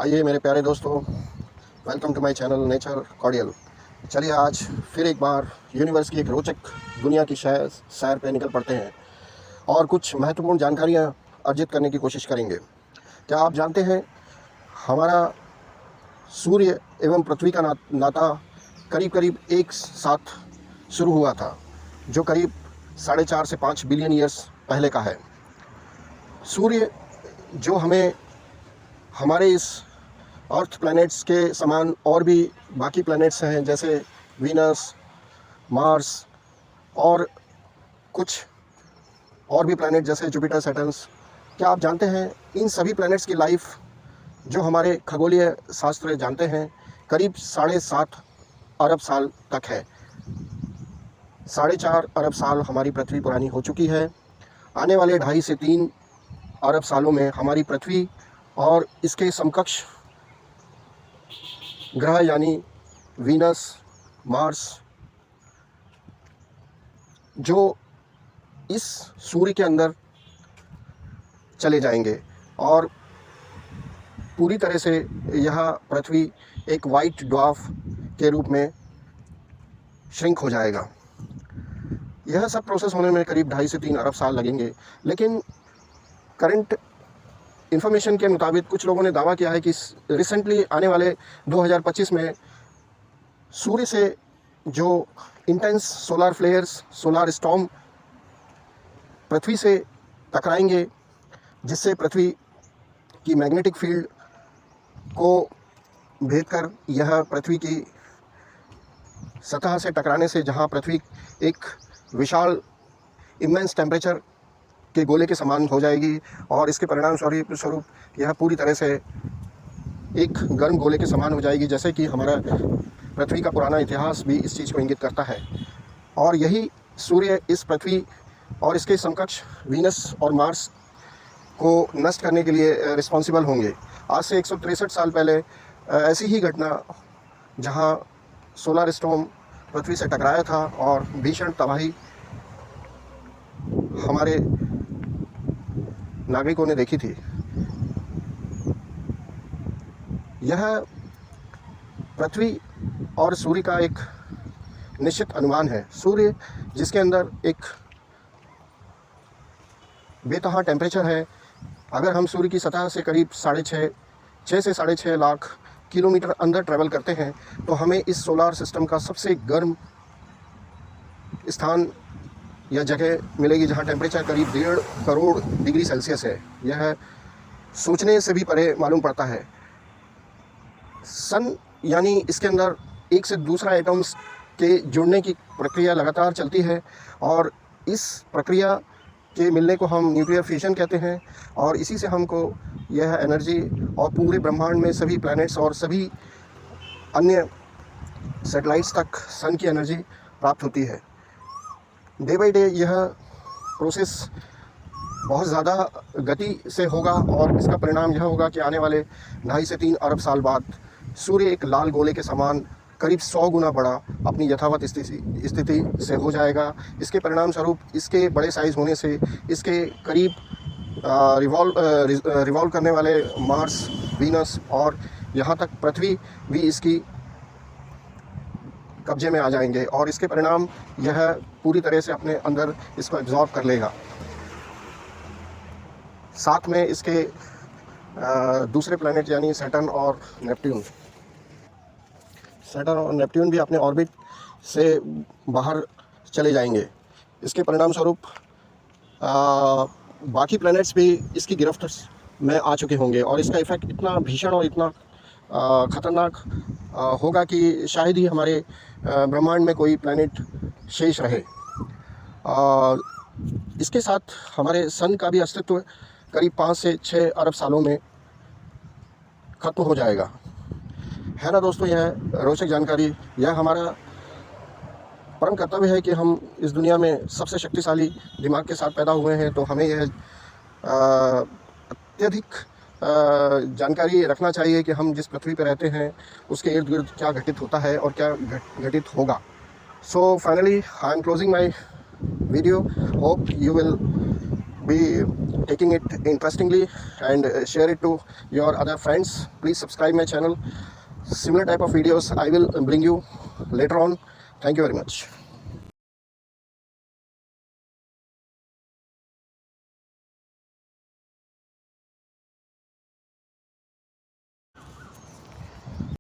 आइए मेरे प्यारे दोस्तों, welcome to my channel nature cordial. चलिए आज फिर एक बार यूनिवर्स की एक रोचक दुनिया की सैर पे निकल पड़ते हैं और कुछ महत्वपूर्ण जानकारियाँ अर्जित करने की कोशिश करेंगे। क्या आप जानते हैं हमारा सूर्य एवं पृथ्वी का नाता करीब करीब एक साथ शुरू हुआ था, जो करीब 4.5 से 5 बिलियन ईयर्स पहले का है। सूर्य जो हमें हमारे इस अर्थ प्लैनेट्स के समान और भी बाकी प्लैनेट्स हैं, जैसे वीनस, मार्स और कुछ और भी प्लैनेट जैसे जुपिटर, सैटर्न्स। क्या आप जानते हैं इन सभी प्लैनेट्स की लाइफ जो हमारे खगोलीय शास्त्र जानते हैं करीब 7.5 अरब साल तक है। 4.5 अरब साल हमारी पृथ्वी पुरानी हो चुकी है। आने वाले 2.5 से 3 अरब सालों में हमारी पृथ्वी और इसके समकक्ष ग्रह यानी वीनस, मार्स, जो इस सूर्य के अंदर चले जाएंगे और पूरी तरह से यह पृथ्वी एक वाइट ड्वार्फ के रूप में श्रिंक हो जाएगा। यह सब प्रोसेस होने में करीब 2.5 से 3 अरब साल लगेंगे, लेकिन करंट इन्फॉर्मेशन के मुताबिक कुछ लोगों ने दावा किया है कि रिसेंटली आने वाले 2025 में सूर्य से जो intense solar flares, solar storm पृथ्वी से टकराएंगे, जिससे पृथ्वी की मैग्नेटिक फील्ड को भेद कर यह पृथ्वी की सतह से टकराने से, जहां पृथ्वी एक विशाल इमेंस टेम्परेचर के गोले के समान हो जाएगी और इसके परिणाम स्वरूप यह पूरी तरह से एक गर्म गोले के समान हो जाएगी, जैसे कि हमारा पृथ्वी का पुराना इतिहास भी इस चीज़ को इंगित करता है। और यही सूर्य इस पृथ्वी और इसके समकक्ष वीनस और मार्स को नष्ट करने के लिए रिस्पॉन्सिबल होंगे। आज से 163 साल पहले ऐसी ही घटना, जहां सोलर स्टॉर्म पृथ्वी से टकराया था और भीषण तबाही हमारे नागरिकों ने देखी थी। यह पृथ्वी और सूर्य का एक निश्चित अनुमान है। सूर्य जिसके अंदर एक बेतहा टेम्परेचर है, अगर हम सूर्य की सतह से करीब 6 से 6.5 लाख किलोमीटर अंदर ट्रैवल करते हैं तो हमें इस सोलार सिस्टम का सबसे गर्म स्थान या जगह मिलेगी, जहां टेम्परेचर करीब 1.5 करोड़ डिग्री सेल्सियस है। यह सोचने से भी परे मालूम पड़ता है। सन यानी इसके अंदर एक से दूसरा एटम्स के जुड़ने की प्रक्रिया लगातार चलती है और इस प्रक्रिया के मिलने को हम न्यूक्लियर फ्यूजन कहते हैं और इसी से हमको यह एनर्जी और पूरे ब्रह्मांड में सभी प्लैनेट्स और सभी अन्य सैटेलाइट्स तक सन की एनर्जी प्राप्त होती है। डे बाई डे यह प्रोसेस बहुत ज़्यादा गति से होगा और इसका परिणाम यह होगा कि आने वाले 2.5 से 3 अरब साल बाद सूर्य एक लाल गोले के समान करीब 100 गुना बड़ा अपनी यथावत स्थिति से हो जाएगा। इसके परिणाम स्वरूप इसके बड़े साइज़ होने से इसके करीब रिवॉल्व करने वाले मार्स, वीनस और यहाँ तक पृथ्वी भी इसकी कब्जे में आ जाएंगे और इसके परिणाम यह पूरी तरह से अपने अंदर इसको एब्जॉर्ब कर लेगा। साथ में इसके दूसरे प्लैनेट यानी सैटर्न और नेपट्यून भी अपने ऑर्बिट से बाहर चले जाएंगे। इसके परिणाम स्वरूप बाकी प्लैनेट्स भी इसकी गिरफ्त में आ चुके होंगे और इसका इफ़ेक्ट इतना भीषण और इतना ख़तरनाक होगा कि शायद ही हमारे ब्रह्मांड में कोई प्लैनेट शेष रहे। इसके साथ हमारे सन का भी अस्तित्व करीब 5 से 6 अरब सालों में ख़त्म हो जाएगा। है ना दोस्तों, यह रोचक जानकारी। यह हमारा परम कर्तव्य है कि हम इस दुनिया में सबसे शक्तिशाली दिमाग के साथ पैदा हुए हैं, तो हमें यह अत्यधिक जानकारी रखना चाहिए कि हम जिस पृथ्वी पर रहते हैं उसके इर्द गिर्द क्या घटित होता है और क्या घटित होगा। So finally I am closing my video. Hope you will be taking it interestingly and share it to your other friends. Please subscribe my channel. Similar type of videos I will bring you later on. Thank you very much.